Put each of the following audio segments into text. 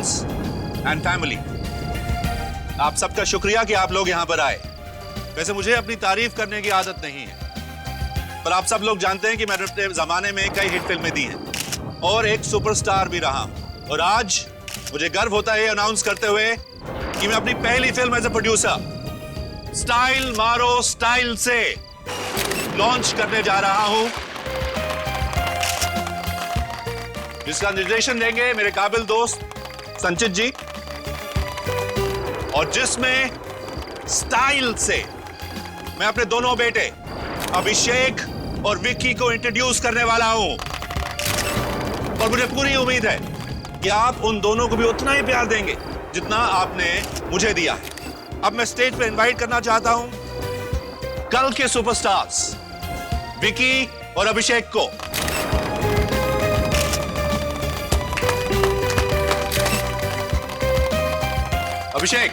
Friends and family, आप सबका शुक्रिया कि आप लोग यहां पर आए। वैसे मुझे अपनी तारीफ करने की आदत नहीं है, पर आप सब लोग जानते हैं कि मैंने अपने जमाने में कई हिट फिल्में दी हैं और एक सुपरस्टार भी रहा हूं। और आज मुझे गर्व होता है अनाउंस करते हुए कि मैं अपनी पहली film as a producer style मारो स्टाइल से लॉन्च करने जा रहा हूं, जिसका निर्देशन देंगे मेरे काबिल दोस्त संचित जी, और जिसमें स्टाइल से मैं अपने दोनों बेटे अभिषेक और विक्की को इंट्रोड्यूस करने वाला हूं। और मुझे पूरी उम्मीद है कि आप उन दोनों को भी उतना ही प्यार देंगे जितना आपने मुझे दिया है। अब मैं स्टेज पे इनवाइट करना चाहता हूं कल के सुपरस्टार्स विक्की और अभिषेक को। अभिषेक,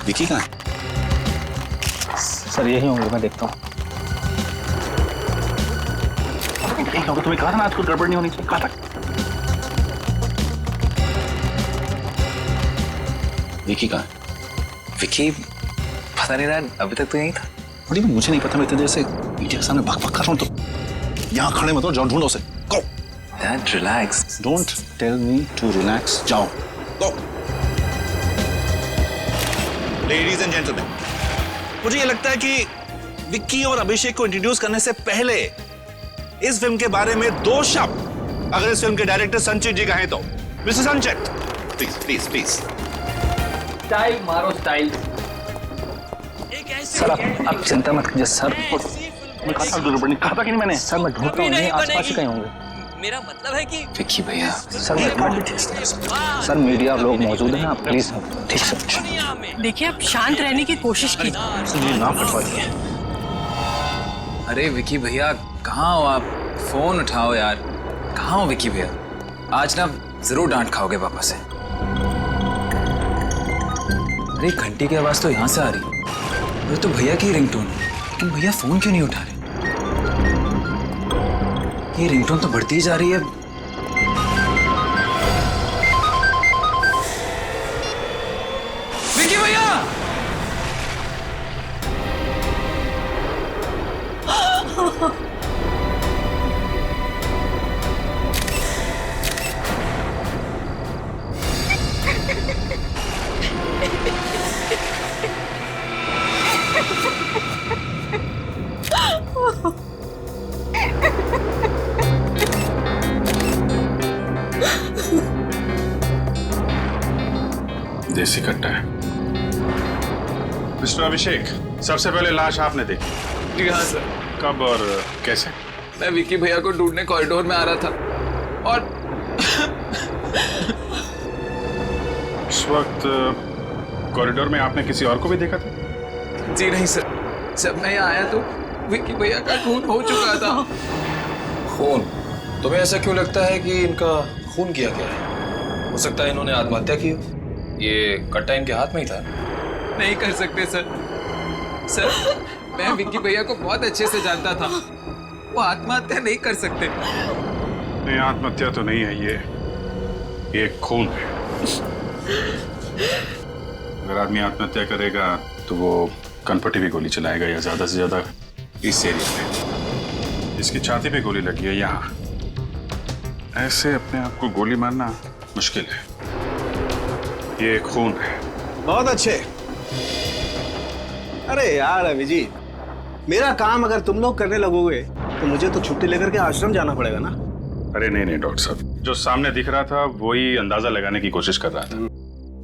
विकी कहाँ है? सर यही होंगे, मैं देखता हूँ। यही होगा, तुम्हें कहा था ना आज कुछ गड़बड़ नहीं होनी चाहिए, कहा था। विकी कहाँ है? विकी पता नहीं रहा, अभी तक तो यहीं था। बड़ी मुझे नहीं पता, मैं इतनी देर से मीडिया के सामने बक कर रहा हूँ, तो यहाँ खड़े मत हो, जाओ ढूंढो उसे। Go. Dad relax. Don't tell me to relax, जाओ। गो। लेडीज एंड जेंटलमैन, मुझे यह लगता है कि विक्की और अभिषेक को इंट्रोड्यूस करने से पहले इस फिल्म के बारे में दो शब्द अगर इस फिल्म के डायरेक्टर संचित जी कहें तो। मिस्टर संचित, प्लीज प्लीज प्लीज। स्टाइल मारो स्टाइल। सर आप चिंता मत कीजिए सर, मैं कहा था गड़बड़ नहीं, कहा था कि नहीं मैंने? सर मैं ढूंढता हूँ, यहीं आसपास ही कहीं होंगे। मेरा मतलब है कि विक्की भैया, सर मीडिया लोग मौजूद हैं, आप प्लीज ठीक से। देखिए आप शांत रहने की कोशिश कीजिए। ना फटवाइए। अरे विक्की भैया कहाँ हो आप? फोन उठाओ यार। कहाँ हो विक्की भैया? आज ना जरूर डांट खाओगे पापा से। अरे घंटी की आवाज तो यहाँ से आ रही है, ये तो भैया की रिंगटोन है, लेकिन भैया फोन क्यों नहीं उठा रहे? ये रिंगटोन तो बढ़ती ही जा रही है। विक्की भैया! देसी कट्टा है। मिस्टर अभिषेक, सबसे पहले लाश आपने देखी? जी हाँ सर। कब और कैसे? मैं विक्की भैया को ढूंढने कॉरिडोर में आ रहा था और उस वक्त कॉरिडोर में आपने किसी और को भी देखा था? जी नहीं सर, जब मैं यहाँ आया तो विक्की भैया का खून हो चुका था। खून? तुम्हें ऐसा क्यों लगता है कि इनका खून किया गया है? हो सकता है इन्होंने आत्महत्या की हो। ये कट्टा इनके हाथ में ही था। नहीं कर सकते सर। सर मैं विक्की भैया को बहुत अच्छे से जानता था, वो आत्महत्या नहीं कर सकते। नहीं, आत्महत्या तो नहीं है ये खून है। अगर आदमी आत्महत्या करेगा तो वो कनपट्टी भी गोली चलाएगा या ज्यादा से ज्यादा इस एरिया में। इसकी छाती पे गोली लगी है यहाँ। ऐसे अपने आप को गोली मारना मुश्किल है। ये खून है। बहुत अच्छे। अरे यार अभिजीत, मेरा काम अगर तुम लोग करने लगोगे तो मुझे तो छुट्टी लेकर के आश्रम जाना पड़ेगा ना। अरे नहीं नहीं डॉक्टर साहब, जो सामने दिख रहा था वही अंदाजा लगाने की कोशिश कर रहा था।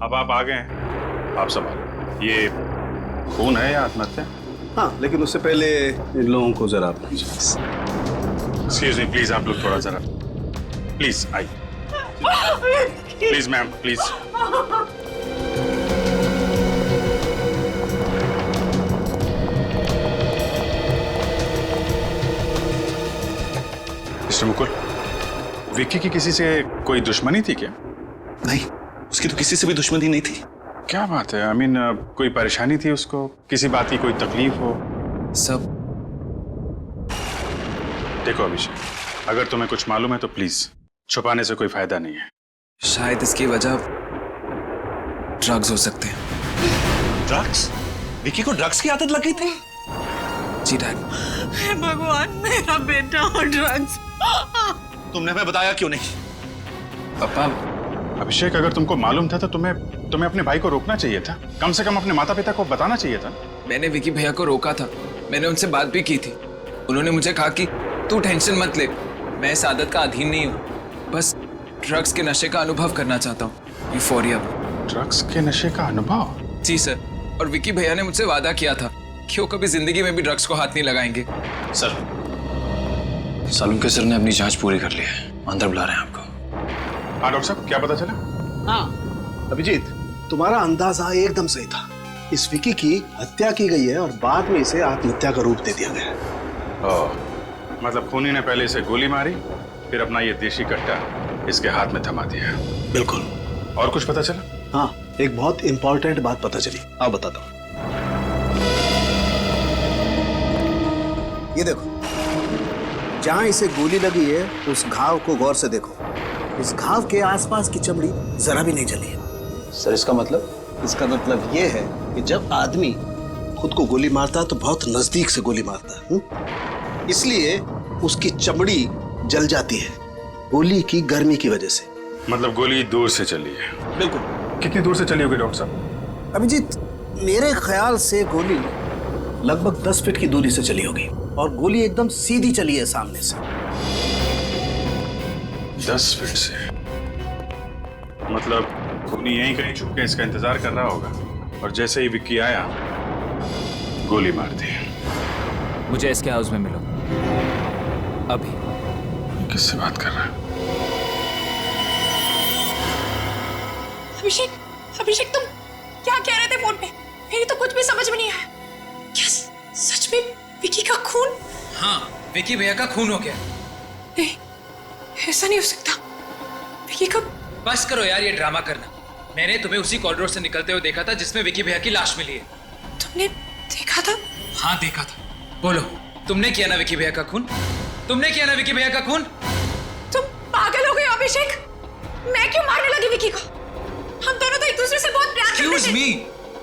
अब आप आ गए हैं, आप संभालो। ये खून है या आत्महत्या? हाँ, लेकिन उससे पहले इन लोगों को जरा एक्सक्यूज मी प्लीज, आप लोग थोड़ा जरा प्लीज आइए। Please ma'am please. Mister Mukul, Vicky की किसी से कोई दुश्मनी थी क्या? नहीं, उसकी तो किसी से भी दुश्मनी नहीं थी। क्या बात है? कोई परेशानी थी उसको, किसी बात की कोई तकलीफ हो? सब देखो अभिषेक, अगर तुम्हें कुछ मालूम है तो प्लीज छुपाने से कोई फायदा नहीं है। शायद इसकी वजह ड्रग्स हो सकते हैं। ड्रग्स? विकी को ड्रग्स की आदत लग गई थी? जी डैड। हे भगवान, मेरा बेटा और ड्रग्स। तुमने हमें बताया क्यों नहीं? पापा, अभिषेक, अगर तुमको मालूम था तो तुम्हें अपने भाई को रोकना चाहिए था। कम से कम अपने माता पिता को बताना चाहिए था। मैंने विकी भैया को रोका था, मैंने उनसे बात भी की थी। उन्होंने मुझे कहा कि तू टेंशन मत ले, मैं इस आदत का अधीन नहीं हूँ, बस ड्रग्स के नशे का अनुभव करना चाहता हूँ। यूफोरिया। ड्रग्स के नशे का अनुभव? जी सर, और विकी भैया ने मुझसे वादा किया था कि वो कभी जिंदगी में भी ड्रग्स को हाथ नहीं लगाएंगे। सर, सालुम के सर ने अपनी जांच पूरी कर ली है, अंदर बुला रहे हैं आपको। हाँ डॉक्टर साहब, क्या पता चला? हाँ अभिजीत, तुम्हारा अंदाजा एकदम सही था। इस विकी की हत्या की गई है और बाद में इसे आत्महत्या का रूप दे दिया गया है। ओह, मतलब खूनी ने पहले इसे गोली मारी, फिर अपना ये देशी कट्टा इसके हाथ में थमा दिया। बिल्कुल। और कुछ पता चला? हाँ, एक बहुत इंपॉर्टेंट बात पता चली, आप बताता हूँ। ये देखो, जहां इसे गोली लगी है उस घाव को गौर से देखो। इस घाव के आसपास की चमड़ी जरा भी नहीं जली है। सर, इसका मतलब? इसका मतलब ये है कि जब आदमी खुद को गोली मारता है तो बहुत नजदीक से गोली मारता है, इसलिए उसकी चमड़ी जल जाती है गोली की गर्मी की वजह से। मतलब गोली दूर से चली है? बिल्कुल। कितनी दूर से चली होगी डॉक्टर साहब? अभिजीत, मेरे ख्याल से गोली लगभग 10 फीट की दूरी से चली होगी और गोली एकदम सीधी चली है सामने से। 10 फीट से? मतलब खूनी यहीं कहीं छुप के इसका इंतजार कर रहा होगा और जैसे ही विक्की आया गोली मार दी। मुझे इसके हाउस में मिलो अभी। किससे बात कर रहा है? अभिषेक, अभिषेक तुम क्या कह रहे थे फोन पे? मेरी तो कुछ भी समझ में नहीं आया। क्या सच में विकी का खून? हाँ, विकी भैया का खून हो गया। नहीं, ऐसा नहीं हो सकता। विकी का... बस करो यार ये ड्रामा करना। मैंने तुम्हें उसी कॉरिडोर से निकलते हुए देखा था जिसमें विकी भैया की लाश मिली है। तुमने देखा था? हाँ देखा था। बोलो, तुमने किया ना विकी भैया का खून? तुमने किया ना विकी भैया का खून? तुम पागल हो गए हो अभिषेक। मैं क्यों मारने लगी विकी को? हम दोनों तो एक दूसरे से बहुत प्यार करते थे। मी,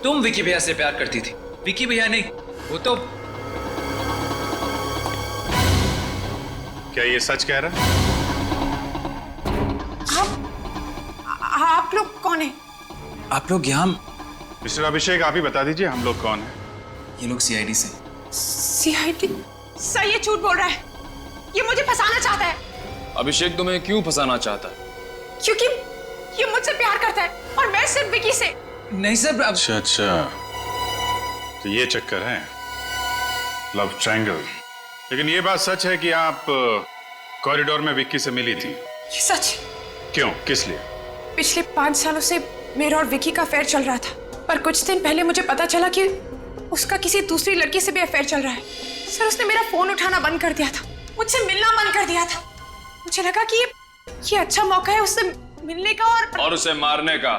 तुम विकी भैया से प्यार करती थी, विकी भैया नहीं। वो तो... क्या ये सच कह रहा है? आप लोग कौन है? आप लोग यहाँ... मिस्टर अभिषेक, आप ही बता दीजिए हम लोग कौन हैं? ये लोग सीआईडी से। सीआईडी? सर ये झूठ बोल रहा है, ये मुझे फंसाना चाहता है। अभिषेक तुम्हें क्यों फंसाना चाहता है? क्योंकि ये मुझसे प्यार करता है और मैं सिर्फ विकी से। नहीं सर, अच्छा, तो ये चक्कर है, लव ट्रायंगल। लेकिन ये बात सच है कि आप कॉरिडोर में विक्की से मिली थी? ये सच। क्यों, किस लिए? पिछले 5 सालों से मेरा और विकी का अफेयर चल रहा था, पर कुछ दिन पहले मुझे पता चला कि उसका किसी दूसरी लड़की से भी अफेयर चल रहा है। सर उसने मेरा फोन उठाना बंद कर दिया था, मुझसे मिलना बंद कर दिया था। मुझे लगा कि ये अच्छा मौका है उससे मिलने का और उसे मारने का,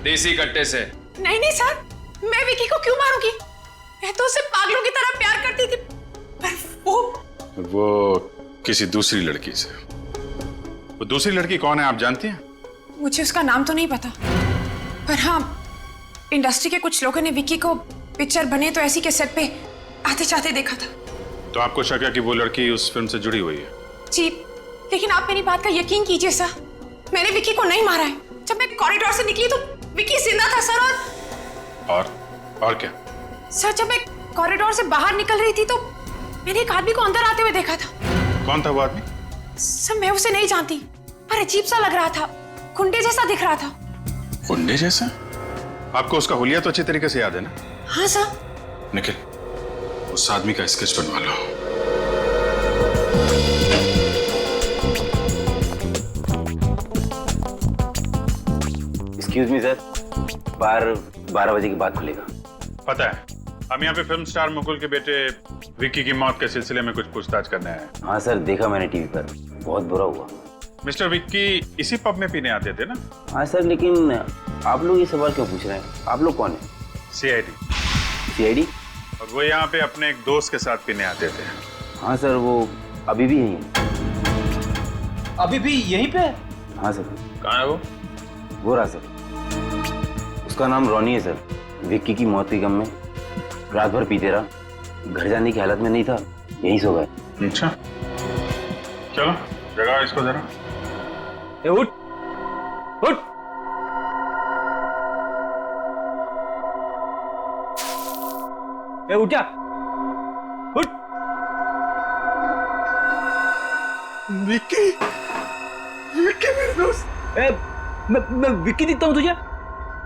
देसी कट्टे से। नहीं नहीं सर, मैं विकी को क्यों मारूंगी? मैं तो उसे पागलों की तरह प्यार करती थी, पर वो किसी दूसरी लड़की से। वो दूसरी लड़की कौन है आप जानती हैं? मुझे उसका नाम तो नहीं पता, पर हाँ इंडस्ट्री के कुछ लोगों ने विकी को पिक्चर बने तो ऐसी के सेट पे आते जाते देखा था। तो आपको शक है कि वो लड़की उस फिल्म से जुड़ी हुई है? जी, लेकिन आप मेरी बात का यकीन कीजिए सर, मैंने विकी को नहीं मारा है। जब मैं कॉरिडोर से निकली तो विकी जिंदा था सर। और क्या? सर जब मैं कॉरिडोर से बाहर निकल रही थी तो मैंने एक आदमी को अंदर आते हुए देखा था। कौन था वो आदमी? सर मैं उसे नहीं जानती, पर अजीब सा लग रहा था, गुंडे जैसा दिख रहा था। गुंडे जैसा? आपको उसका हुलिया तो अच्छी तरीके से याद है ना? हाँ सर। निखिल, उस आदमी का स्केच बनवा लो। एक्सक्यूज मी सर, बार 12 बजे के बाद खुलेगा। पता है, हम यहाँ पे फिल्म स्टार मुकुल के बेटे विक्की की मौत के सिलसिले में कुछ पूछताछ करने आए हैं। हाँ सर, देखा मैंने टीवी पर, बहुत बुरा हुआ। मिस्टर विक्की इसी पब में पीने आते थे ना? हाँ सर, लेकिन आप लोग ये सवाल क्यों पूछ रहे हैं? आप लोग कौन है? सीआईडी। सीआईडी? और वो यहाँ पे अपने एक दोस्त के साथ पीने आते थे। हाँ सर, वो अभी भी यहीं है। अभी भी यहीं पे? हाँ सर। कहाँ है वो? वो रहा सर, उसका नाम रॉनी है सर। विक्की की मौत के गम में रात भर पीते रहा, घर जाने की हालत में नहीं था, यहीं सो गए। अच्छा, चलो जगाओ इसको जरा। उठ उठ। उठ जा, उठ। विक्की, विक्की मेरे दोस्त। मैं विक्की दिखता हूँ तुझे?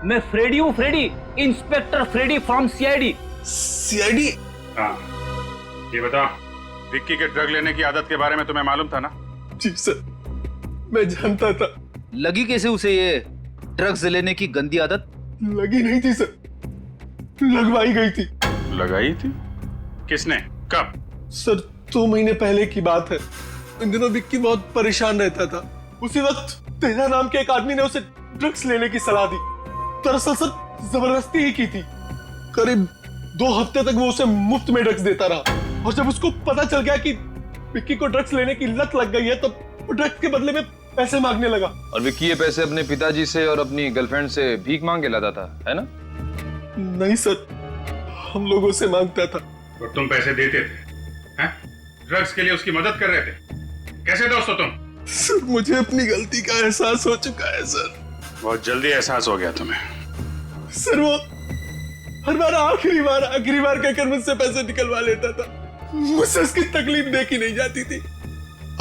मैं फ्रेडी हूँ, Freddy, inspector Freddy from CID. CID? हाँ, ये बताओ, विक्की के ड्रग लेने की आदत के बारे में तुम्हें मालूम था ना? जी सर, मैं जानता था। लगी कैसे उसे ये ड्रग्स लेने की गंदी आदत? लगी नहीं थी सर, लगवाई गई थी। लगाई थी? किसने? कब? सर 2 महीने पहले की बात है। इन दिनों विक्की बहुत परेशान रहता था। उसी वक्त तेजा नाम के एक आदमी ने उसे ड्रग्स लेने की सलाह दी। दरअसल सर जबरदस्ती ही की थी। करीब 2 हफ्ते तक वो उसे मुफ्त में ड्रग्स देता रहा, और जब उसको पता चल गया कि विक्की को ड्रग्स लेने की लत लग गई है, तो वो ड्रग्स के बदले में पैसे मांगने लगा। और विक्की ये पैसे अपने पिताजी से और अपनी गर्लफ्रेंड से भीख मांग के लाता था, है ना? नहीं सर, हम लोगों से मांगता था। और तुम पैसे देते थे? हैं? ड्रग्स के लिए उसकी मदद कर रहे थे? कैसे दोस्त हो तुम? सर मुझे अपनी गलती का एहसास हो चुका है सर। बहुत जल्दी एहसास हो गया तुम्हें। सर वो हर बार आखिरी बार कहकर मुझसे पैसे निकलवा लेता था। मुझसे उसकी तकलीफ देखी नहीं जाती थी।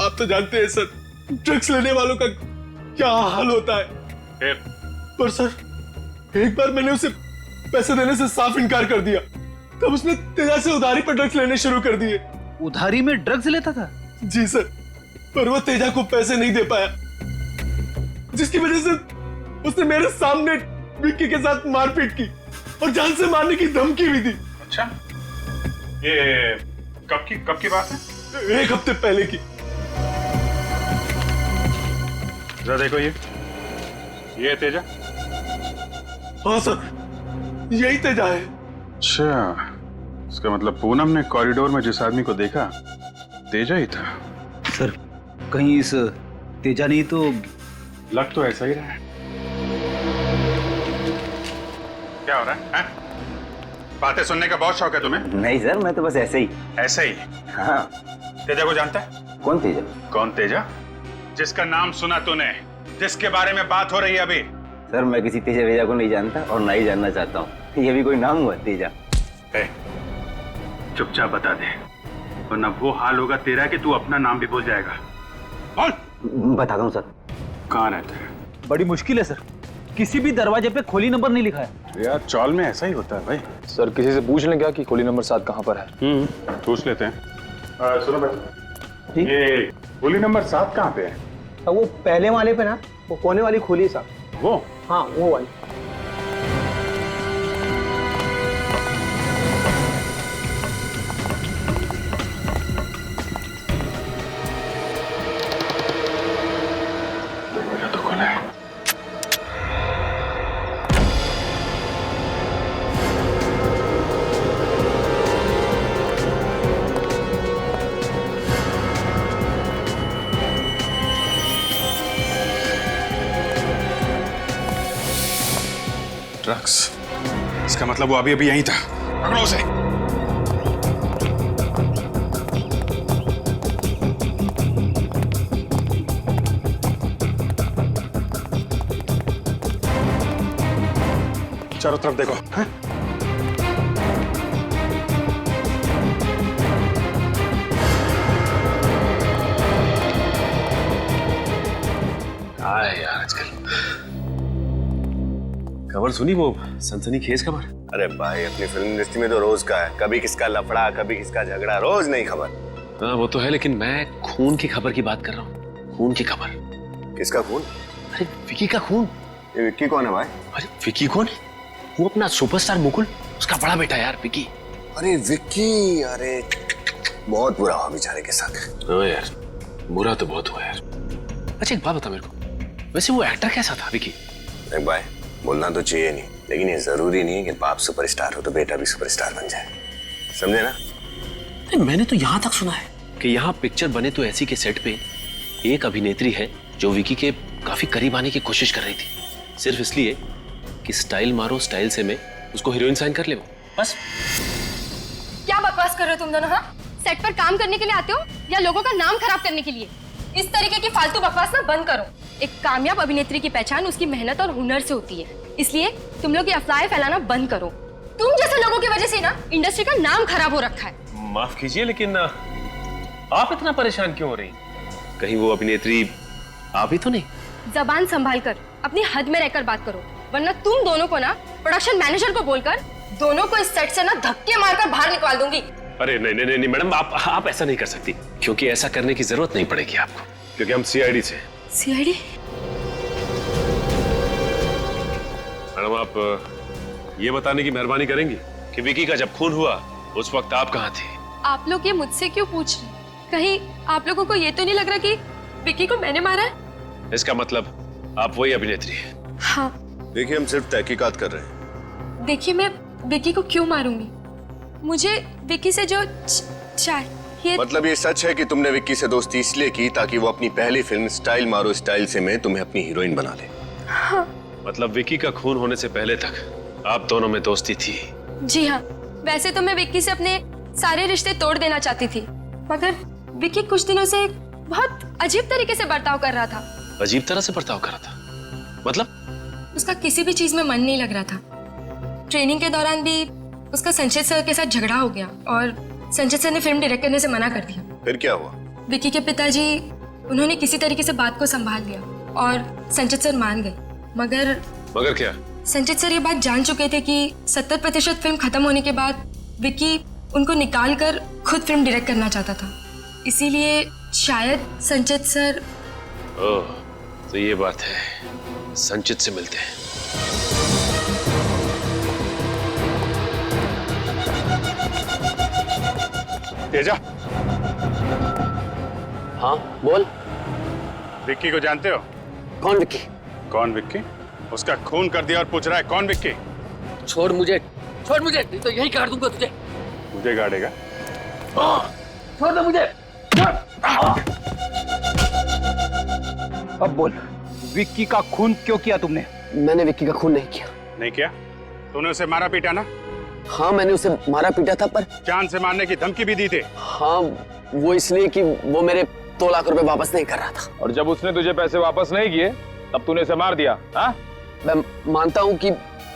आप तो जानते हैं सर, ड्रग्स लेने वालों का क्या हाल होता है। पर सर, एक बार मैंने उसे पैसे देने से साफ इनकार कर दिया, तब उसने तेजा से उधारी पर ड्रग्स लेने शुरू कर दिए। उधारी में ड्रग्स लेता था? जी सर, पर वो तेजा को पैसे नहीं दे पाया, जिसकी वजह से उसने मेरे सामने विक्की के साथ मारपीट की और जान से मारने की धमकी भी दी। अच्छा, ये कब की बात है? 1 हफ्ते पहले की। जरा देखो, ये तेजा? हाँ सर, यही तेजा है। अच्छा, इसका मतलब पूनम ने कॉरिडोर में जिस आदमी को देखा, तेजा ही था। सर कहीं इस तेजा नहीं तो? लग तो ऐसा ही रहा है। क्या हो रहा है? बातें सुनने का बहुत शौक है तुम्हें? नहीं सर, मैं तो बस ऐसे ही। ऐसे ही? हाँ। तेजा को जानता है? कौन तेजा? कौन तेजा? जिसका नाम सुना तूने, जिसके बारे में बात हो रही है अभी। सर मैं किसी तेजा वेजा को नहीं जानता और ना ही जानना चाहता हूँ। ये भी कोई नाम हुआ तेजा? चुपचाप बता दे, वरना वो हाल होगा तेरा कि तू अपना नाम भी भूल जाएगा। बोल। बताता हूँ सर। कहाँ रहता है? बड़ी मुश्किल है सर, किसी भी दरवाजे पे खोली नंबर नहीं लिखा है। यार चौल में ऐसा ही होता है भाई। सर किसी से पूछ लें क्या कि खोली नंबर 7 कहाँ पर है? पूछ लेते हैं। सुनो भाई, ये खोली नंबर 7 कहाँ पे है? वो पहले वाले पे ना, वो कोने वाली खोली साहब। वो? हाँ वो वाली। तो खोला है। ड्रग्स, इसका मतलब वो अभी यहीं था। पकड़ो उसे। चारों तरफ देखो। हैं? यार आजकल खबर सुनी वो सनसनीखेज खबर? अरे भाई, अपनी फिल्म इंडस्ट्री में तो रोज का है, कभी किसका लफड़ा, कभी किसका झगड़ा, रोज नई खबर। हाँ वो तो है, लेकिन मैं खून की खबर की बात कर रहा हूँ। खून की खबर। किसका खून? अरे विकी का खून। ये विक्की कौन है भाई? अरे विकी कौन है? वो अपना सुपरस्टार मुकुल, उसका बड़ा बेटा यार विकी। अरे विक्की, अरे बहुत बुरा हुआ बेचारे के साथ। हाँ यार, बुरा तो बहुत हुआ यार। अच्छा एक बात बता मेरे को, वैसे वो एक्टर कैसा था विकी? देख भाई, बोलना तो चाहिए नहीं, लेकिन ये जरूरी नहीं है कि बाप सुपरस्टार हो तो बेटा भी सुपरस्टार बन जाए, समझे ना? मैंने तो यहाँ तक सुना है कि यहाँ पिक्चर बने तो ऐसी के सेट पे एक अभिनेत्री है जो विकी के काफी करीब आने की कोशिश कर रही थी, सिर्फ इसलिए कि स्टाइल मारो स्टाइल से मैं उसको हीरोइन साइन कर ले, वो बस। क्या बकवास कर रहे हो तुम दोनों? हाँ, सेट पर काम करने के लिए आते हो या लोगों का नाम खराब करने के लिए? इस तरीके की फालतू बकवास ना बंद करो। एक कामयाब अभिनेत्री की पहचान उसकी मेहनत और हुनर से होती है, इसलिए तुम लोग ये अफवाहें फैलाना बंद करो। तुम जैसे लोगों की वजह से ना इंडस्ट्री का नाम खराब हो रखा है। माफ कीजिए, लेकिन आप इतना परेशान क्यों हो रही? कहीं वो अभिनेत्री आप ही तो नहीं? जबान संभाल कर अपनी हद में रहकर बात करो, वरना तुम दोनों को ना प्रोडक्शन मैनेजर को बोलकर दोनों को इस सेट से ना धक्के मारकर बाहर निकाल दूंगी। अरे नहीं नहीं नहीं मैडम, आप ऐसा नहीं कर सकती, क्योंकि ऐसा करने की जरूरत नहीं पड़ेगी आपको, क्योंकि हम सीआईडी से। सीआईडी? मैडम आप ये बताने की मेहरबानी करेंगी कि विकी का जब खून हुआ उस वक्त आप कहाँ थे? आप लोग ये मुझसे क्यों पूछ रहे? कहीं आप लोगों को ये तो नहीं लग रहा कि विकी को मैंने मारा है? इसका मतलब आप वही अभिनेत्री हैं? हाँ। देखिए, हम सिर्फ तहकीकात कर रहे हैं। देखिए, मैं विकी को क्यों मारूंगी? मुझे विकी से जो चाहिए। मतलब ये सच है कि तुमने विक्की से दोस्ती इसलिए की ताकि वो अपनी पहली फिल्म स्टाइल मारो स्टाइल से में तुम्हें अपनी हीरोइन बना ले? हाँ। मतलब विकी का खून होने से पहले तक आप दोनों में दोस्ती थी? जी हाँ, वैसे तो मैं विक्की से अपने सारे रिश्ते तोड़ देना चाहती थी, मगर विक्की कुछ दिनों से बहुत अजीब तरीके से बर्ताव कर रहा था। अजीब तरह से बर्ताव कर रहा था? मतलब? उसका किसी भी चीज में मन नहीं लग रहा था। ट्रेनिंग के दौरान भी उसका संचित सर के साथ झगड़ा हो गया और संचित सर ने फिल्म डायरेक्ट करने से मना कर दिया। फिर क्या हुआ? विक्की के पिताजी उन्होंने किसी तरीके से बात को संभाल लिया और संचित सर मान गए, मगर क्या? संचित सर ये बात जान चुके थे कि 70% फिल्म खत्म होने के बाद विक्की उनको निकाल कर खुद फिल्म डायरेक्ट करना चाहता था, इसीलिए शायद संचित सर। ओह, तो ये बात है, संचित से मिलते हैं। तेजा। हाँ बोल। विक्की को जानते हो? कौन विक्की? कौन विक्की? उसका खून कर दिया और पूछ रहा है कौन विक्की? छोड़ मुझे, नहीं तो यही काट दूंगा तुझे। मुझे गाड़ेगा? छोड़ दो मुझे। अब बोल, विक्की का खून क्यों किया तुमने? मैंने विक्की का खून नहीं किया। नहीं किया? तूने उसे मारा पीटा ना? हाँ मैंने उसे मारा पीटा था, पर जान से मारने की धमकी भी दी थी। हाँ, वो इसलिए कि वो मेरे 2 लाख रुपए वापस नहीं कर रहा था। और जब उसने तुझे पैसे वापस नहीं किए तब तूने उसे मार दिया? हाँ? मैं मानता हूँ कि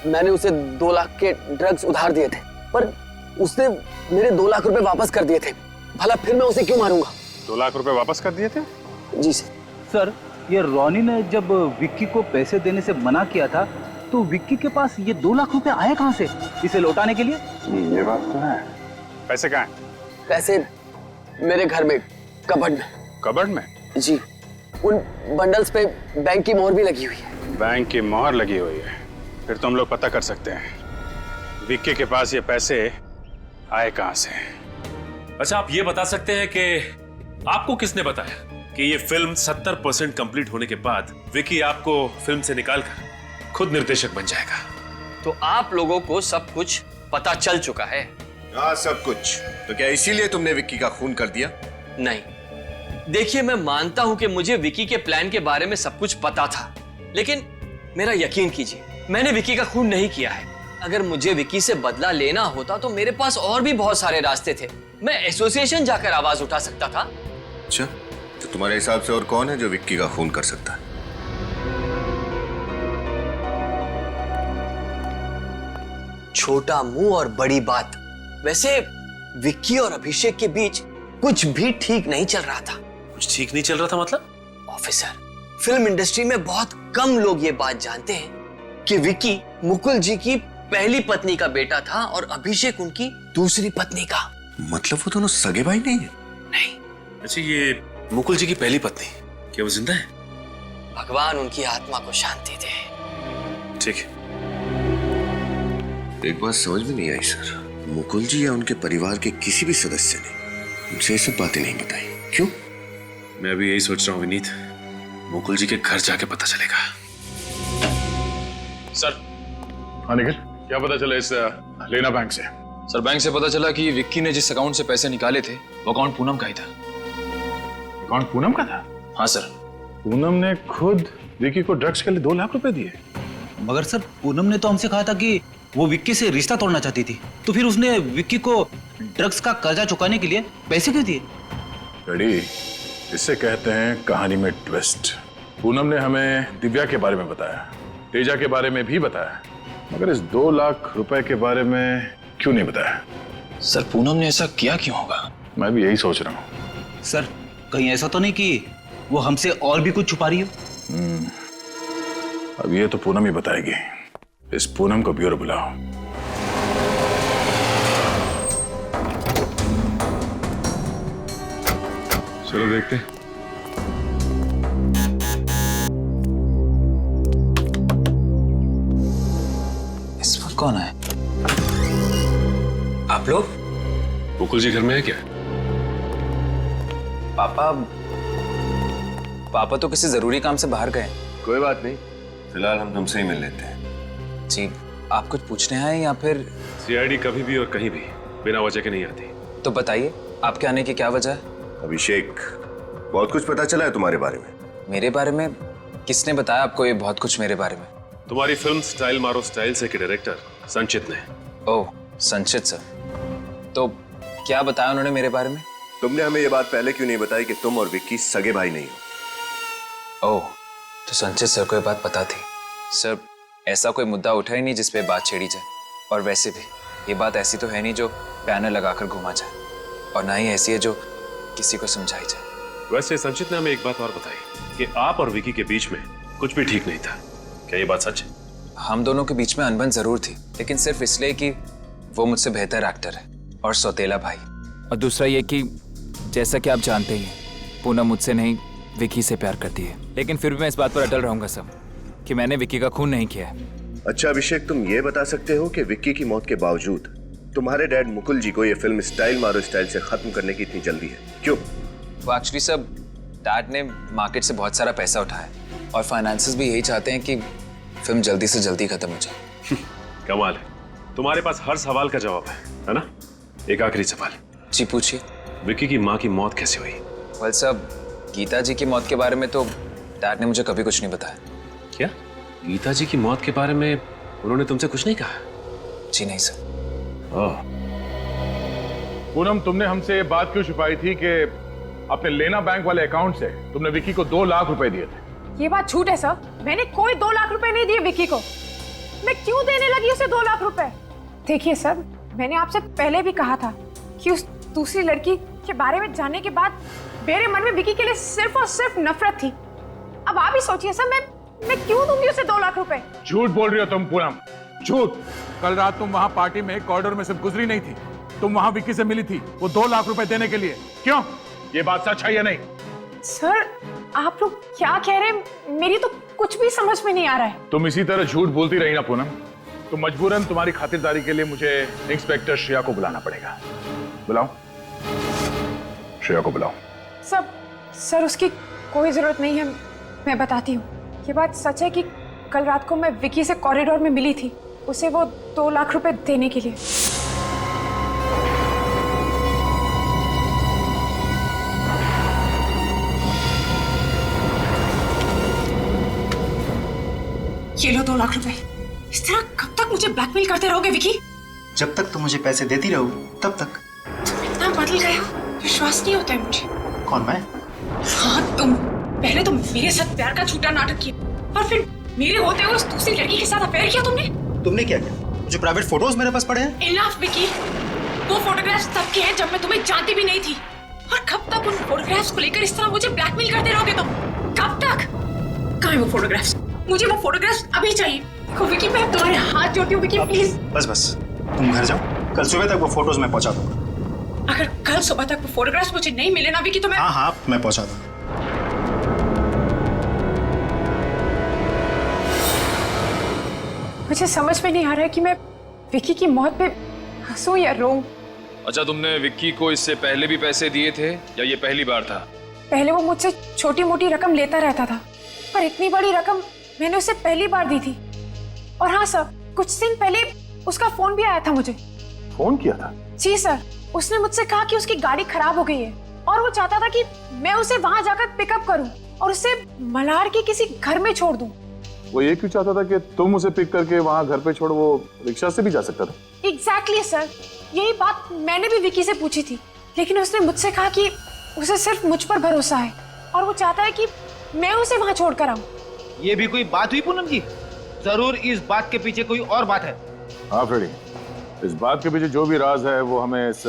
मैंने उसे 2 लाख के ड्रग्स उधार दिए थे, पर उसने मेरे 2 लाख रुपए वापस कर दिए थे। भला फिर मैं उसे क्यों मारूंगा? 2 लाख रुपए वापस कर दिए थे? जी सर। सर, ये रॉनी ने जब विक्की को पैसे देने से मना किया था तो विक्की के पास ये 2 लाख रुपए आए कहाँ से इसे लौटाने के लिए? ये बात तो है। पैसे कहाँ हैं? पैसे मेरे घर में, कबर्ड में। कबर्ड में? जी, उन बंडल्स पे बैंक की मोहर भी लगी हुई है। बैंक की मोहर लगी हुई है? फिर तो हम लोग पता कर सकते हैं विक्की के पास ये पैसे आए कहाँ से। अच्छा, आप ये बता सकते हैं कि आपको किसने बताया कि ये फिल्म 70% कंप्लीट होने के बाद विक्की आपको फिल्म से निकालकर खुद निर्देशक बन जाएगा? तो आप लोगों को सब कुछ पता चल चुका है? हाँ, सब कुछ। तो क्या इसीलिए तुमने विक्की का खून कर दिया? नहीं, देखिए मैं मानता हूं कि मुझे विक्की के प्लान के बारे में सब कुछ पता था, लेकिन मेरा यकीन कीजिए, मैंने विक्की का खून नहीं किया है। अगर मुझे विक्की से बदला लेना होता तो मेरे पास और भी बहुत सारे रास्ते थे। मैं एसोसिएशन जाकर आवाज उठा सकता था। अच्छा, तो तुम्हारे हिसाब से और कौन है जो विक्की का खून कर सकता है? छोटा मुंह और बड़ी बात। वैसे विक्की और अभिषेक के बीच कुछ भी ठीक नहीं चल रहा था। कुछ ठीक नहीं चल रहा था मतलब? ऑफिसर, फिल्म इंडस्ट्री में बहुत कम लोग ये बात जानते हैं कि विक्की मुकुल जी की पहली पत्नी का बेटा था और अभिषेक उनकी दूसरी पत्नी का। मतलब वो दोनों सगे भाई नहीं है? नहीं। अच्छा, ये मुकुल जी की पहली पत्नी, क्या वो जिंदा है? भगवान उनकी आत्मा को शांति दे। ठीक है। एक बात समझ में नहीं आई सर, मुकुल जी या उनके परिवार के किसी भी सदस्य ने मुझे ये सब बातें नहीं बताई। क्यों? मैं अभी यही सोच रहा हूँ विनीत मुकुल जी के घर जाके पता चलेगा। सर। हाँ निखिल, क्या पता चला इस लेना बैंक से? सर बैंक से पता चला कि विक्की ने जिस अकाउंट से पैसे निकाले थे वो अकाउंट पूनम का ही था। अकाउंट पूनम का था? हाँ सर। पूनम ने खुद विक्की को ड्रग्स के लिए 2 लाख रुपए दिए। मगर सर पूनम ने तो हमसे कहा था कि वो विक्की से रिश्ता तोड़ना चाहती थी, तो फिर उसने विक्की को ड्रग्स का कर्जा चुकाने के लिए पैसे क्यों दिए? रेडी, इसे कहते हैं कहानी में ट्विस्ट। पूनम ने हमें दिव्या के बारे में बताया, तेजा के बारे में भी बताया, मगर इस 2 लाख रुपए के बारे में क्यों नहीं बताया? सर पूनम ने ऐसा किया क्यों होगा? मैं भी यही सोच रहा हूँ। सर कहीं ऐसा तो नहीं कि वो हमसे और भी कुछ छुपा रही हो? अब ये तो पूनम ही बताएगी। इस पूनम को ब्यूरो बुलाओ। चलो देखते हैं। इस वक्त कौन है? आप लोग? मुकुल जी घर में है क्या? पापा तो किसी जरूरी काम से बाहर गए। कोई बात नहीं, फिलहाल हम तुमसे ही मिल लेते हैं। जी, आप कुछ पूछने आए या फिर? सीआईडी कभी भी और कहीं भी बिना वजह के नहीं आती। तो बताइए आपके आने की क्या वजह है? अभिषेक, बहुत कुछ पता चला है तुम्हारे बारे में। मेरे बारे में? किसने बताया आपको ये बहुत कुछ मेरे बारे में? तुम्हारी फिल्म स्टाइल मारो स्टाइल से के डायरेक्टर संचित ने। ओह संचित सर, तो क्या बताया उन्होंने मेरे बारे में? तुमने हमें ये बात पहले क्यों नहीं बताई कि तुम और विक्की सगे भाई नहीं हो? ओह, तो संचित सर को ये बात पता थी। सर ऐसा कोई मुद्दा उठा ही नहीं जिस पे बात छेड़ी जाए, और वैसे भी ये बात ऐसी तो है नहीं जो बैनर लगाकर घुमा जाए, और ना ही ऐसी है जो किसी को समझाई जाए। वैसे संचित ने हमें एक बात और बताई कि आप और विकी के बीच में कुछ भी ठीक नहीं था। क्या ये बात सच है? हम दोनों के बीच में अनबन जरूर थी, लेकिन सिर्फ इसलिए कि वो मुझसे बेहतर एक्टर है और सौतेला भाई। और दूसरा ये कि जैसा कि आप जानते ही हैं, पूनम मुझसे नहीं विकी से प्यार करती है, लेकिन फिर भी मैं इस बात पर अटल रहूंगा सब कि मैंने विकी का खून नहीं किया है। अच्छा अभिषेक, तुम ये बता सकते हो कि विक्की की मौत के बावजूद तुम्हारे डैड मुकुल जी को ये फिल्म स्टाइल मारो स्टाइल से खत्म करने की इतनी जल्दी है, क्यों? वो एक्चुअली सब डैड ने मार्केट से बहुत सारा पैसा उठाया और फाइनेंसिस भी यही चाहते हैं कि फिल्म जल्दी से जल्दी खत्म हो जाए। कमाल है, तुम्हारे पास हर सवाल का जवाब है ना? एक आखिरी सवाल। जी पूछिए। विक्की की माँ की मौत कैसे हुई? वेल सब, गीता जी की मौत के बारे में तो डैड ने मुझे कभी कुछ नहीं बताया। क्या गीता जी की मौत के बारे में उन्होंने तुमसे कुछ नहीं कहा? जी नहीं सर। पूनम, तुमने हमसे ये बात क्यों छुपाई थी कि अपने लेना बैंक वाले अकाउंट से तुमने विक्की को 2 लाख रुपए दिए थे? ये बात झूठ है सर, मैंने कोई 2 लाख रुपए नहीं दिए विक्की को। मैं क्यों देने लगी उसे 2 लाख रुपए? देखिए सर, मैंने आपसे पहले भी कहा था कि उस दूसरी लड़की के बारे में जानने के बाद मेरे मन में विक्की के लिए सिर्फ और सिर्फ नफरत थी। अब आप ही सोचिए सर, मैं क्यों दूंगी उसे 2 लाख रुपए? झूठ बोल रही हो तुम पूनम, झूठ। कल रात तुम वहां पार्टी में कॉरिडोर में से गुजरी नहीं थी, तुम वहां विक्की से मिली थी वो 2 लाख रुपए देने के लिए। क्यों? ये बात सच है या नहीं? सर आप लोग क्या कह रहे हैं, मेरी तो कुछ भी समझ में नहीं आ रहा है। तुम इसी तरह झूठ बोलती रही ना पूनम, तो मजबूरन तुम्हारी खातिरदारी के लिए मुझे इंस्पेक्टर श्रेया को बुलाना पड़ेगा। बुलाओ, श्रेया को बुलाओ। सर उसकी कोई जरूरत नहीं है, मैं बताती हूँ। ये बात सच है कि कल रात को मैं विक्की से कॉरिडोर में मिली थी, उसे वो 2 लाख रुपए देने के लिए। ये लो 2 लाख रुपए। इस तरह कब तक मुझे ब्लैकमेल करते रहोगे विक्की? जब तक तुम मुझे पैसे देती रहो तब तक। तुम इतना बदल गए हो, विश्वास नहीं होता है मुझे। कौन, मैं? हाँ तुम। पहले तुम मेरे साथ प्यार का झूठा नाटक किया, और फिर मेरे होते हुए उस दूसरी लड़की के साथ अफेयर किया तुमने। तुमने क्या किया? जो प्राइवेट फोटोज मेरे पास पड़े हैं। इनफ विक्की, वो फोटोग्राफ्स तब के हैं जब मैं तुम्हें जानती भी नहीं थी, और कब तक उन फोटोग्राफ्स को लेकर इस तरह मुझे ब्लैकमेल करते रहोगे तुम? कब तक? कहाँ है वो फोटोग्राफ्स? मुझे वो फोटोग्राफ्स अभी चाहिए। देखो विक्की, मैं तुम्हारे हाथ जोड़ती हूँ विक्की, प्लीज। बस तुम घर जाओ, कल सुबह तक वो फोटोज मैं पहुंचा दूंगा। अगर कल सुबह तक वो फोटोग्राफ्स मुझे नहीं मिले ना विक्की, तो मैं... हाँ मैं पहुंचा दूंगा। मुझे समझ में नहीं आ रहा है कि मैं विक्की की मौत पे हंसूं या रोऊं। अच्छा, तुमने विक्की को इससे पहले भी पैसे दिए थे या ये पहली बार था? पहले वो मुझसे छोटी मोटी रकम लेता रहता था, पर इतनी बड़ी रकम मैंने उसे पहली बार दी थी। और हाँ सर, कुछ दिन पहले उसका फोन भी आया था मुझे। फोन किया था? जी सर, उसने मुझसे कहा कि उसकी गाड़ी खराब हो गई है और वो चाहता था कि मैं उसे वहां जाकर पिकअप करूं और उसे मलाड के किसी घर में छोड़ दूं। वो ये क्यों चाहता था कि तुम उसे पिक करके वहां घर पे छोड़? वो रिक्शा से भी जा सकता था। एग्जैक्टली सर, यही बात मैंने भी विकी से पूछी थी, लेकिन उसने मुझसे कहा कि उसे सिर्फ मुझ पर भरोसा है और वो चाहता है कि मैं उसे वहां छोड़कर आऊं। ये भी कोई बात हुई पूनम जी? जरूर इस बात के पीछे कोई और बात है। हाँ फ्रेडी, इस बात के पीछे जो भी राज है वो हमें इस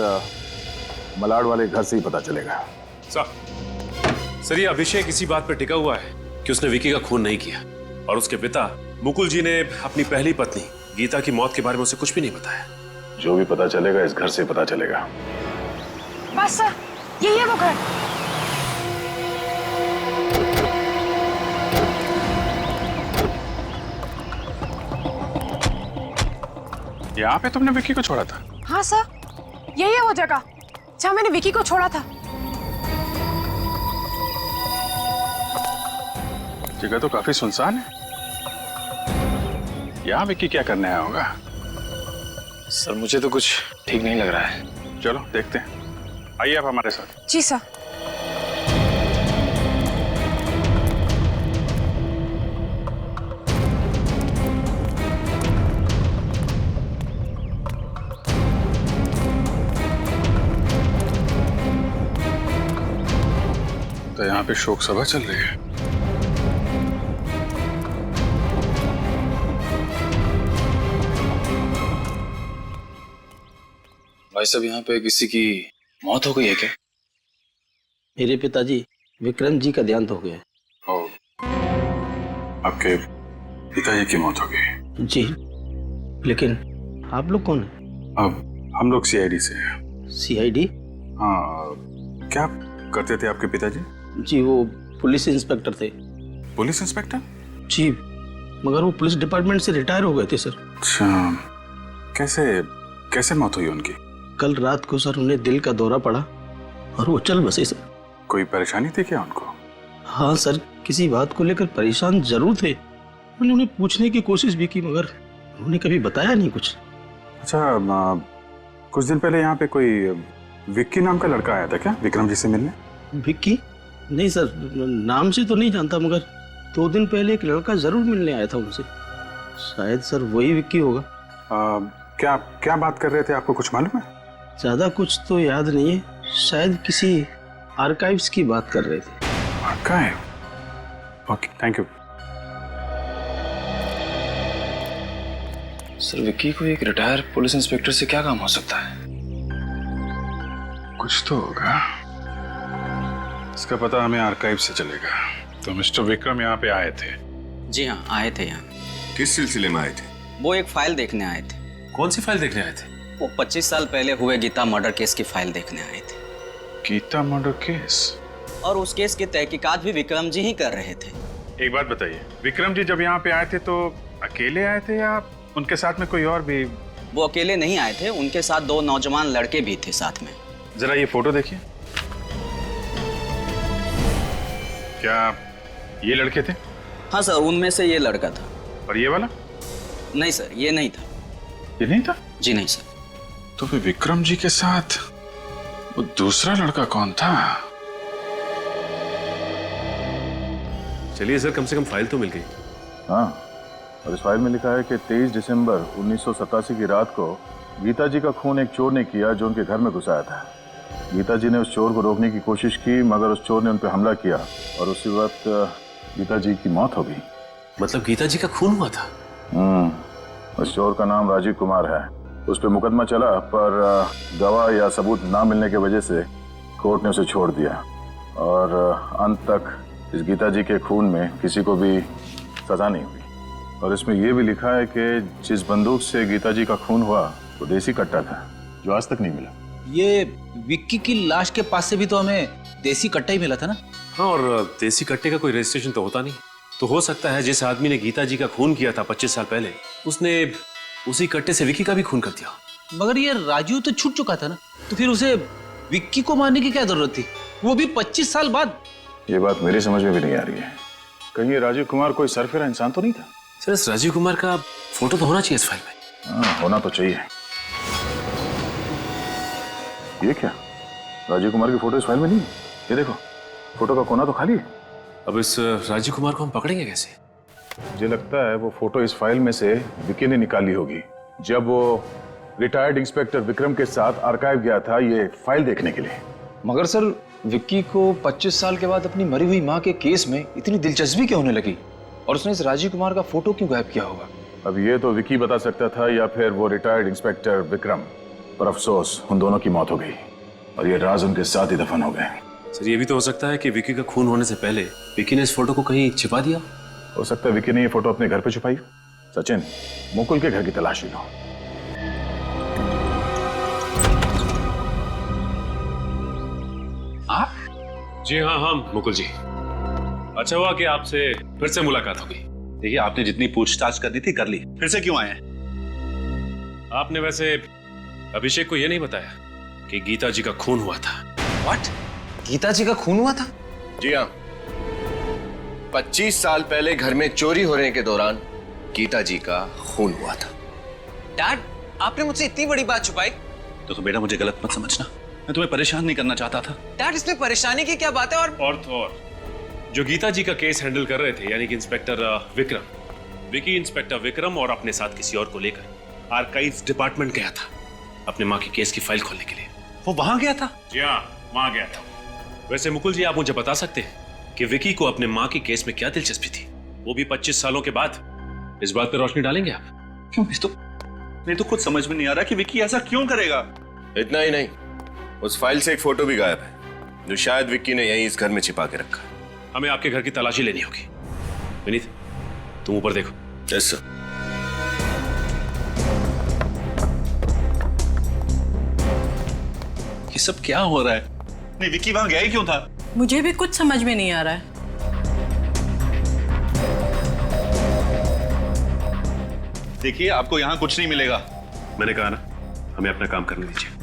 मलाड वाले घर से ही पता चलेगा। सर ये अभिषेक इसी बात पर टिका हुआ है कि उसने विकी का खून नहीं किया और उसके पिता मुकुल जी ने अपनी पहली पत्नी गीता की मौत के बारे में उसे कुछ भी नहीं बताया। जो भी पता चलेगा इस घर से पता चलेगा। बस सर, यही है वो घर। यहाँ पे तुमने विकी को छोड़ा था? हाँ सर, यही है वो जगह जहाँ मैंने विकी को छोड़ा था। जगह तो काफी सुनसान है। यहाँ विकी क्या करने आया होगा? सर मुझे तो कुछ ठीक नहीं लग रहा है। चलो देखते हैं, आइए आप हमारे साथ। जी सर। तो यहाँ पे शोक सभा चल रही है। भाई साहब, यहाँ पे किसी की मौत हो गई है क्या? मेरे पिताजी विक्रम जी का देहांत हो गया है। ओ, आपके पिताजी की मौत हो गई? जी, लेकिन आप लोग कौन हैं? अब हम लोग सीआईडी से हैं। सीआईडी? हाँ, क्या करते थे आपके पिताजी? जी वो पुलिस इंस्पेक्टर थे। Police inspector? जी, मगर वो पुलिस डिपार्टमेंट से रिटायर हो गए थे सर। अच्छा, कैसे मौत हुई उनकी? कल रात को सर उन्हें दिल का दौरा पड़ा और वो चल बसे सर। कोई परेशानी थी क्या उनको? हाँ सर, किसी बात को लेकर परेशान जरूर थे। मैंने उन्हें पूछने की कोशिश भी की मगर उन्होंने कभी बताया नहीं कुछ। अच्छा, कुछ दिन पहले यहाँ पे कोई विक्की नाम का लड़का आया था क्या विक्रम जी से मिलने? विक्की? नहीं सर, नाम से तो नहीं जानता, मगर 2 दिन पहले एक लड़का जरूर मिलने आया था उनसे। शायद सर वही विक्की होगा। क्या बात कर रहे थे, आपको कुछ मालूम है? ज्यादा कुछ तो याद नहीं है, शायद किसी आर्काइव्स की बात कर रहे थे। Archive? Okay, thank you. Sir Vicky को एक रिटायर पुलिस इंस्पेक्टर से क्या काम हो सकता है? कुछ तो होगा, इसका पता हमें आर्काइव से चलेगा। तो मिस्टर विक्रम यहाँ पे आए थे? जी हाँ, आए थे यहाँ। किस सिलसिले में आए थे? वो एक फाइल देखने आए थे। कौन सी फाइल देखने आए थे? वो 25 साल पहले हुए गीता मर्डर केस की फाइल देखने आए थे। Geeta murder case? और उस केस की तहकीकात भी विक्रम जी ही कर रहे थे। एक बात बताइए, विक्रम जी जब यहाँ पे आए थे तो अकेले आए थे या उनके साथ में कोई और भी? वो अकेले नहीं आए थे, उनके साथ 2 नौजवान लड़के भी थे साथ में। जरा ये फोटो देखिए। क्या ये लड़के थे? हाँ सर, उनमें से ये लड़का था। और ये वाला? नहीं सर, ये नहीं था। ये नहीं था? जी नहीं सर। तो फिर विक्रम जी के साथ वो दूसरा लड़का कौन था? चलिए सर, कम से कम फाइल तो मिल गई। हाँ, और इस फाइल में लिखा है कि 23 दिसंबर 1987 की रात को गीता जी का खून एक चोर ने किया जो उनके घर में घुसाया था। गीता जी ने उस चोर को रोकने की कोशिश की मगर उस चोर ने उन पर हमला किया और उसी वक्त गीता जी की मौत हो गई। मतलब गीता जी का खून हुआ था? उस चोर का नाम राजीव कुमार है। उस पर मुकदमा चला पर गवाह या सबूत ना मिलने की वजह से कोर्ट ने उसे छोड़ दिया और अंत तक इस गीता जी के खून में किसी को भी सजा नहीं हुई। और इसमें यह भी लिखा है कि जिस बंदूक से गीता जी का खून हुआ वो देसी कट्टा था जो आज तक नहीं मिला। ये विक्की की लाश के पास से भी तो हमें देसी कट्टा ही मिला था ना? हाँ, और देसी कट्टे का कोई रजिस्ट्रेशन तो होता नहीं। तो हो सकता है जिस आदमी ने गीता जी का खून किया था 25 साल पहले, उसने उसी कट्टे से विक्की का भी खून कर दिया। मगर ये राजू तो छूट चुका था ना, तो फिर उसे विक्की को मारने की क्या जरूरत थी, वो भी 25 साल बाद? ये बात मेरी समझ में भी नहीं आ रही है। कहीं ये राजीव कुमार कोई सरफिरा इंसान तो नहीं था? सर, इस राजीव कुमार का फोटो तो होना चाहिए इस फाइल में। हाँ, होना तो चाहिए। ये क्या, राजीव कुमार की फोटो इस फाइल में नहीं है? ये देखो, फोटो का कोना तो खाली है। अब इस राजीव कुमार को हम पकड़ेंगे कैसे? मुझे लगता है वो फोटो इस फाइल में से विकी ने निकाली होगी जब वो रिटायर्ड इंस्पेक्टर विक्रम के साथ आर्काइव गया था ये फाइल देखने के लिए। मगर सर, विक्की को 25 साल के बाद अपनी मरी हुई माँ के केस में इतनी दिलचस्पी क्यों होने लगी, और उसने इस राजीव कुमार का फोटो क्यों गायब किया होगा? अब ये तो विकी बता सकता था या फिर वो रिटायर्ड इंस्पेक्टर विक्रम, पर अफसोस उन दोनों की मौत हो गई और ये राज उनके साथ ही दफन हो गए। सर, ये भी तो हो सकता है कि विकी का खून होने से पहले विकी ने इस फोटो को कहीं छिपा दिया। हो सकता है विकी ने ये फोटो अपने घर पे छुपाई। सचिन, मुकुल के घर की तलाशी लो। आप? जी हाँ हाँ मुकुल जी, अच्छा हुआ कि आपसे फिर से मुलाकात हो गई। देखिए, आपने जितनी पूछताछ करनी थी कर ली, फिर से क्यों आए हैं? आपने वैसे अभिषेक को यह नहीं बताया कि गीता जी का खून हुआ था। व्हाट? गीता जी का खून हुआ था? जी हाँ, 25 साल पहले घर में चोरी होने के दौरान गीता जी का खून हुआ था। डैड, आपने मुझसे इतनी बड़ी बात छुपाई? तो बेटा मुझे गलत मत समझना, मैं तुम्हें परेशान नहीं करना चाहता था। डैड, इसमें परेशानी की क्या बात है? और जो गीता जी का केस हैंडल कर रहे थे, यानी कि इंस्पेक्टर विक्रम, विकी इंस्पेक्टर विक्रम और अपने साथ किसी और को लेकर आर्काइव्स डिपार्टमेंट गया था अपने माँ की केस की फाइल खोलने के लिए। वो वहां गया था? जी हाँ, वहां गया था। वैसे मुकुल जी, आप मुझे बता सकते हैं कि विकी को अपने माँ की केस में क्या दिलचस्पी थी, वो भी 25 सालों के बाद? इस बात पर रोशनी डालेंगे आप? क्यों? मैं तो खुद समझ में नहीं आ रहा कि विकी ऐसा क्यों करेगा। इतना ही नहीं, उस फाइल से एक फोटो भी गायब है जो शायद विक्की ने यहीं इस घर में छिपा के रखा है। हमें आपके घर की तलाशी लेनी होगी। विनीत, तुम ऊपर देखो। Yes sir. ये सब क्या हो रहा है? नहीं, विक्की वहां गया ही क्यों था? मुझे भी कुछ समझ में नहीं आ रहा है। देखिए, आपको यहाँ कुछ नहीं मिलेगा। मैंने कहा ना, हमें अपना काम करने दीजिए।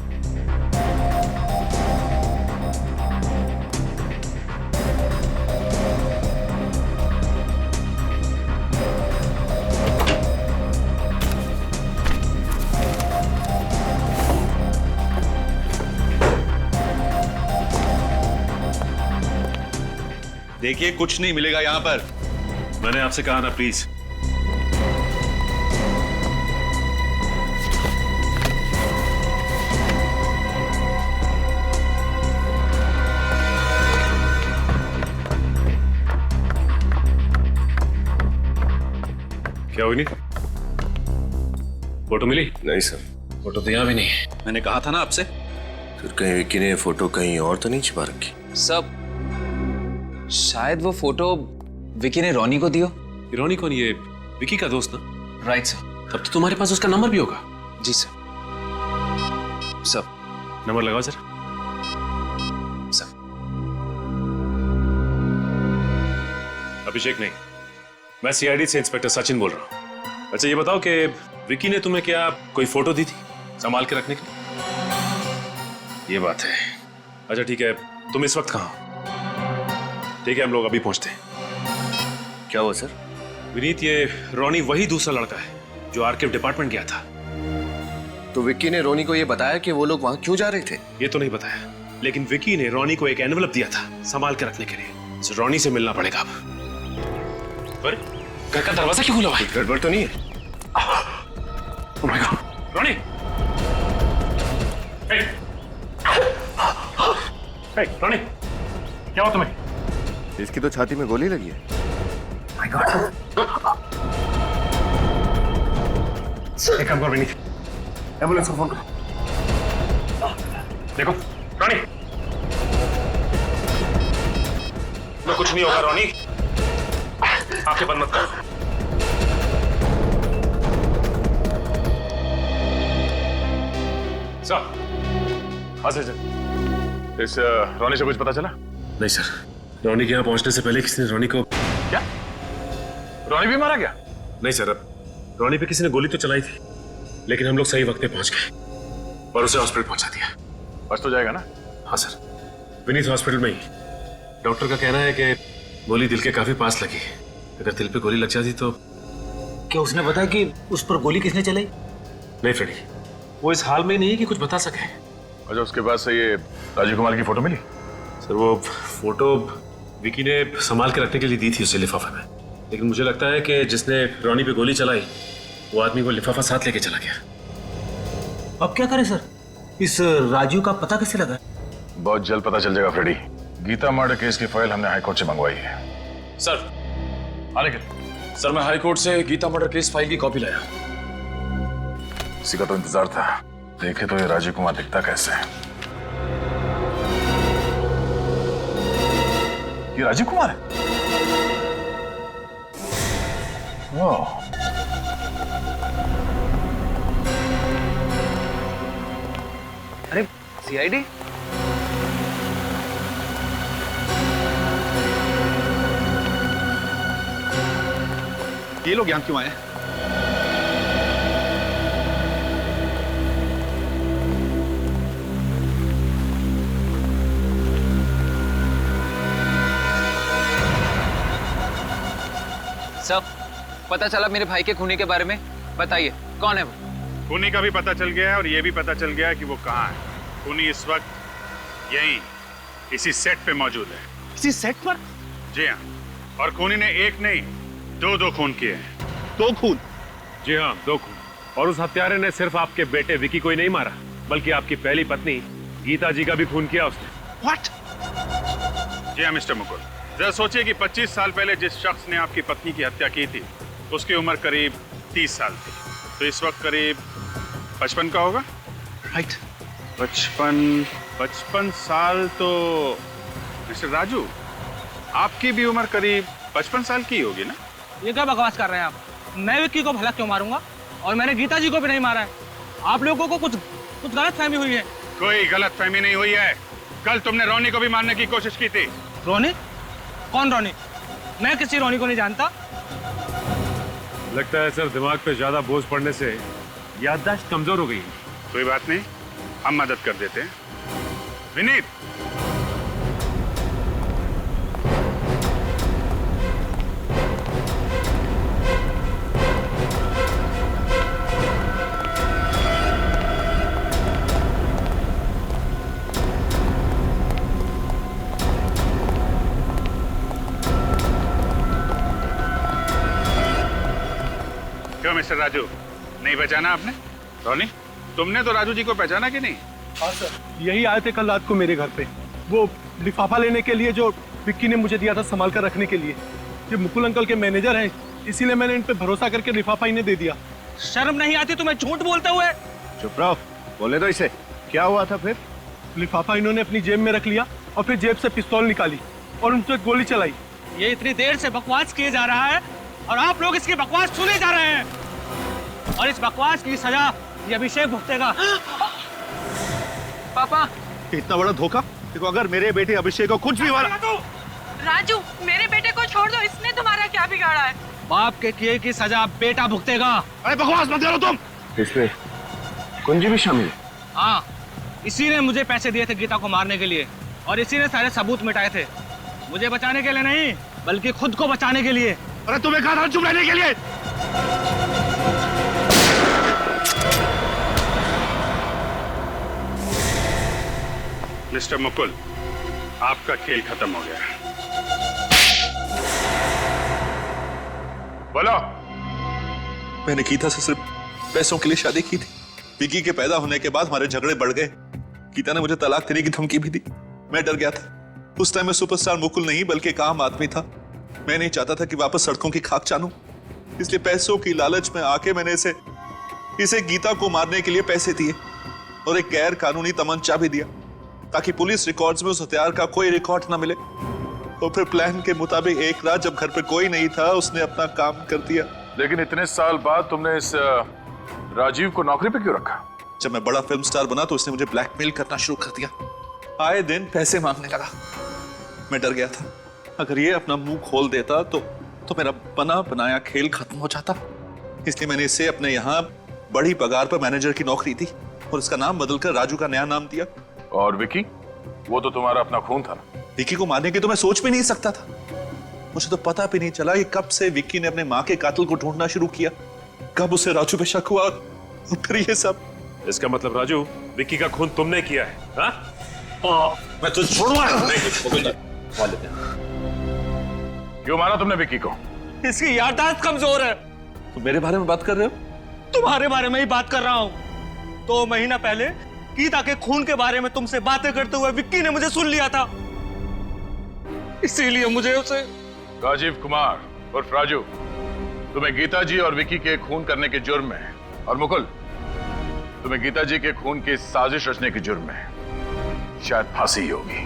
देखिए, कुछ नहीं मिलेगा यहाँ पर। मैंने आपसे कहा ना, प्लीज। क्या हुई? नहीं फोटो मिली? नहीं सर, फोटो तो यहाँ भी नहीं है। मैंने कहा था ना आपसे। फिर कहीं विक्की ने फोटो कहीं और तो नहीं छिपा रखी? सब शायद वो फोटो विकी ने रोनी को दियो। रोनी कौन? ये विकी का दोस्त ना? Right sir. तब तो तुम्हारे पास उसका नंबर भी होगा। जी सर। सब नंबर लगाओ सर। सर। अभिषेक नहीं, मैं सीआईडी से इंस्पेक्टर सचिन बोल रहा हूँ। अच्छा, ये बताओ कि विकी ने तुम्हें क्या कोई फोटो दी थी संभाल के रखने के लिए? ये बात है। अच्छा ठीक है, तुम इस वक्त कहाँ हो? ठीक है, हम लोग अभी पहुंचते हैं। क्या हुआ सर? विनीत, ये रोनी वही दूसरा लड़का है जो आर्काइव डिपार्टमेंट गया था। तो विक्की ने रोनी को ये बताया कि वो लोग वहां क्यों जा रहे थे? ये तो नहीं बताया, लेकिन विक्की ने रोनी को एक एनवलप दिया था संभाल के रखने के लिए। तो रोनी से मिलना पड़ेगा अब। पर घर का दरवाजा क्यों खुला हुआ है? गड़बड़ तो नहीं है? ओह माय गॉड, रोनी! हे रोनी, क्या हुआ तुम्हें? इसकी तो छाती में गोली लगी है। My God! एक काम करो विनीत, एम्बुलेंस को फोन करो। देखो रोनी, मैं कुछ नहीं होगा। रोनी, आंखें बंद मत करो। सर, हाँ सर। इस रोनी से कुछ पता चला? नहीं सर, रोनी के यहाँ पहुंचने से पहले किसी ने रोनी को... क्या? रोनी भी मारा गया? नहीं सर, अब रोनी पे किसी ने गोली तो चलाई थी, लेकिन हम लोग सही वक्त पे पहुंच गए और उसे हॉस्पिटल पहुंचा दिया। बच तो जाएगा ना? हाँ सर, विनीत हॉस्पिटल में ही। डॉक्टर का कहना है कि गोली दिल के काफी पास लगी है। अगर दिल पे गोली लग जाती तो। क्या उसने बताया कि उस पर गोली किसने चलाई? नहीं फ्रेडी, वो इस हाल में नहीं है कि कुछ बता सके। अच्छा, उसके बाद से ये राजीव कुमार की फोटो मिली? सर वो फोटो विकी ने संभाल के रखने के लिए दी थी उसे लिफाफे में, लेकिन मुझे लगता है कि जिसने रॉनी पे गोली चलाई वो आदमी वो लिफाफा साथ लेके चला गया। अब क्या करें सर? इस राजू का पता कैसे लगा? बहुत जल्द पता चल जाएगा फ्रेडी। गीता मर्डर केस की फाइल हमने हाईकोर्ट से मंगवाई है। सर आने के सर, मैं हाईकोर्ट से गीता मर्डर केस फाइल की कॉपी लाया। इसी का तो इंतजार था। देखे तो ये राजीव कुमार दिखता कैसे है। ये राजीव कुमार है? वाह, अरे सीआईडी? ये लोग यहाँ क्यों आए? सब पता चला मेरे भाई के खूनी के बारे में? बताइए कौन है वो? खूनी का भी पता चल गया है और ये भी पता चल गया है कि वो कहाँ है। खूनी इस वक्त यहीं इसी सेट पे मौजूद है। इसी सेट पर? जी हाँ, और खूनी ने एक नहीं दो खून किए हैं। 2 खून? जी हाँ, 2 खून। और उस हत्यारे ने सिर्फ आपके बेटे विकी को ही नहीं मारा, बल्कि आपकी पहली पत्नी गीता जी का भी खून किया उसने। What? जी हाँ मिस्टर मुकुल, जरा सोचिए कि 25 साल पहले जिस शख्स ने आपकी पत्नी की हत्या की थी उसकी उम्र करीब 30 साल थी, तो इस वक्त करीब 55 का होगा। राइट। 55 साल तो मिस्टर राजू, आपकी भी उम्र करीब 55 साल की होगी ना? ये क्या बकवास कर रहे हैं आप? मैं विक्की को भला क्यों मारूंगा? और मैंने गीता जी को भी नहीं मारा है। आप लोगों को कुछ गलत फहमी हुई है। कोई गलत फहमी नहीं हुई है। कल तुमने रोनी को भी मारने की कोशिश की थी। रोनी? कौन रोनी? मैं किसी रोनी को नहीं जानता। लगता है सर दिमाग पे ज्यादा बोझ पड़ने से याददाश्त कमजोर हो गई। कोई बात नहीं, हम मदद कर देते हैं। विनीत, क्यों मिस्टर राजू, नहीं पहचाना आपने? रोनी, तुमने तो राजू जी को पहचाना कि नहीं? हाँ सर, यही आए थे कल रात को मेरे घर पे, वो लिफाफा लेने के लिए जो विक्की ने मुझे दिया था संभाल कर रखने के लिए। ये मुकुल अंकल के मैनेजर हैं, इसीलिए मैंने इन पे भरोसा करके लिफाफा इन्हें दे दिया। शर्म नहीं आती तुम्हें झूठ बोलते हुए? चुप रहो, बोले तो इसे। क्या हुआ था फिर? लिफाफा इन्होंने अपनी जेब में रख लिया और फिर जेब से पिस्तौल निकाली और उनसे गोली चलाई। ये इतनी देर से बकवास किए जा रहा है और आप लोग इसकी बकवास सुने जा रहे हैं, और इस बकवास की सजा ये अभिषेक भुगतेगा। पापा, इतना बड़ा धोखा? देखो, अगर मेरे बेटे अभिषेक को कुछ भी मारा। राजू, मेरे बेटे को छोड़ दो, इसने तुम्हारा क्या बिगाड़ा है? बाप के किए की सजा बेटा भुगतेगा। अरे बकवास मत करो तुम। इसमें कुंजी भी शामिल है? हाँ, इसी ने मुझे पैसे दिए थे गीता को मारने के लिए, और इसी ने सारे सबूत मिटाए थे। मुझे बचाने के लिए नहीं, बल्कि खुद को बचाने के लिए। अरे तुम्हें कहा था चुप रहने के लिए। मिस्टर मुकुल, आपका खेल खत्म हो गया। बोलो। मैंने गीता से सिर्फ पैसों के लिए शादी की थी। विकी के पैदा होने के बाद हमारे झगड़े बढ़ गए। गीता ने मुझे तलाक देने की धमकी भी दी। मैं डर गया था। उस टाइम मैं सुपरस्टार मुकुल नहीं बल्कि एक आम आदमी था। मैं नहीं चाहता था कि वापस सड़कों की खाक जानूं, इसलिए पैसों की लालच में आके मैंने इसे गीता को मारने के लिए पैसे दिए और एक गैर कानूनी तमंचा भी दिया, ताकि पुलिस रिकॉर्ड्स में उस हथियार का कोई रिकॉर्ड ना मिले। तो फिर प्लान के मुताबिक एक रात जब घर पे कोई नहीं था, उसने अपना काम कर दिया। लेकिन इतने साल बाद तुमने इस राजीव को नौकरी पे क्यों रखा? जब मैं बड़ा फिल्म स्टार बना तो उसने मुझे ब्लैकमेल करना शुरू कर दिया। आए दिन पैसे मांगने लगा। मैं डर गया था, अगर ये अपना मुंह खोल देता तो मेरा बना बनाया खेल खत्म हो जाता। इसलिए मैंने इसे अपने यहाँ बड़ी पगार पर मैनेजर की नौकरी दी और इसका नाम बदलकर राजू का नया नाम दिया। और विकी, वो तो तुम्हारा अपना खून था ना? विकी को मारने की तो मैं सोच भी नहीं सकता था। मुझे तो पता भी नहीं चला कि कब से विक्की ने अपने माँ के कातिल को ढूंढना शुरू किया, कब उसे राजू पे शक हुआ और फिर ये सब। इसका मतलब राजू, विक्की का खून तुमने किया है? हाँ? मैं तुझे छोड़ूंगा नहीं। क्यों मारा तुमने विक्की को? इसकी याददाश्त कमजोर है। तुम मेरे बारे में बात कर रहे हो? तुम्हारे बारे में ही बात कर रहा हूँ। 2 महीना पहले गीता के खून के बारे में तुमसे बातें करते हुए विक्की ने मुझे सुन लिया था, इसीलिए मुझे उसे। राजीव कुमार उर्फ राजू, तुम्हें गीता जी और विक्की के खून करने के जुर्म में, और मुकुल तुम्हें गीता जी के खून की साजिश रचने के जुर्म में शायद फांसी ही होगी।